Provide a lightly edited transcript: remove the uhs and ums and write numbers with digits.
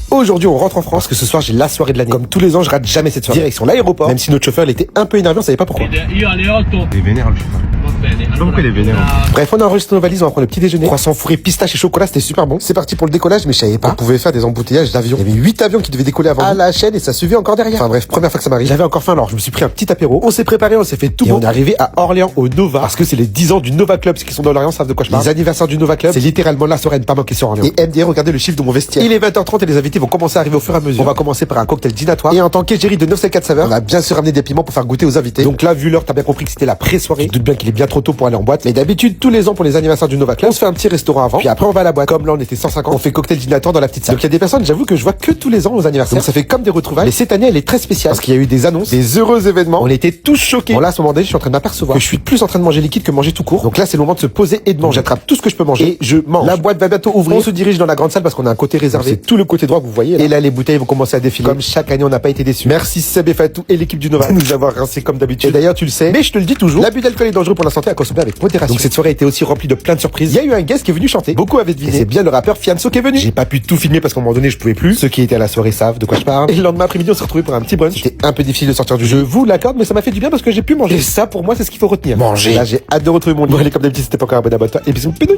Aujourd'hui, on rentre en France parce que ce soir, j'ai la soirée de l'année. Comme tous les ans, je rate jamais cette soirée. Direction l'aéroport. Même si notre chauffeur, il était un peu énervé, on savait pas pourquoi. Il est vénère, le chauffeur. Je sais pas pourquoi il est vénère. Bref, on a enregistré nos valises, on va prendre le petit déjeuner. Croissant fourré, pistache et chocolat, c'était super bon. C'est parti pour le décollage, mais je savais pas. On pouvait faire des embouteillages d'avions. Il y avait 8 avions qui devaient décoller avant à la chaîne et ça suivait encore derrière. Enfin bref, première fois que ça m'arrive. J'avais encore faim, alors je me suis pris un petit apéro. On s'est préparé, on s'est fait tout et on est arrivé à Orléans au Nova parce que c'est les 10 ans du Nova Club. Ceux qui sont dans l'Orient savent de quoi je parle. Les anniversaires du Nova Club, c'est littéralement la soirée à ne pas manquer sur Orléans. Et MD, regardez le chiffre de mon vestiaire. Il est 20h30 et les invités vont commencer à arriver au fur et à mesure. On va commencer par un cocktail dînatoire et en tant qu'égérie de 954 saveurs, on a bien sûr ramené des piments pour faire goûter aux invités. Donc là, vu l'heure, t'as bien compris que c'était la pré-soirée. Tu te doutes bien qu'il est bien trop tôt pour aller en boîte. Mais d'habitude, tous les ans pour les anniversaires du Nova Club, on se fait un petit restaurant avant, puis après on va à la boîte. Comme là, on était 150, on fait cocktail dînatoire dans la petite salle. Donc il y a des personnes, j'avoue que je vois que tous les ans aux anniversaires. Donc ça fait comme des retrouvailles. Mais cette année, elle est très spéciale parce qu'il y a eu des annonces, des heureux événements. On était tous choqués. Bon là, à ce moment donné, je suis en train de m'apercevoir que je suis plus en train de manger liquide que manger tout court. Donc là, c'est le moment de se poser et de manger. J'attrape tout ce que je peux manger et je mange. La boîte va bientôt ouvrir. On se dirige dans la grande salle parce qu'on a un côté réservé. C'est tout le côté droit que vous voyez. Là. Et là, les bouteilles vont commencer à défiler. Comme chaque année, on n'a pas été déçus. Merci Seb et Fatou et l'équipe du Nova de nous avoir rincé comme d'habitude. Et d'ailleurs, tu le sais, mais je te le dis toujours, l'abus d'alcool est dangereux pour la santé à consommer avec modération. Donc cette soirée a été aussi remplie de plein de surprises. Il y a eu un guest qui est venu chanter. Beaucoup avaient deviné. C'est bien le rappeur Fianso qui est venu. J'ai pas pu tout filmer parce qu'à un moment donné, je pouvais plus. Ceux qui étaient à la soirée savent de quoi je parle. Et le lendemain après-midi, on s'est retrouvés pour un petit brunch. C'était un peu difficile de sortir du jeu. Je vous l'accorde, mais ça m'a fait du bien parce que j'ai pu manger. Et ça, pour moi, c'est ce qu'il faut retenir. Manger. Là, j'ai hâte de retrouver mon lit. Bon, allez, comme d'habitude, c'était pas encore un bon abonnement. Et bisous, pédou.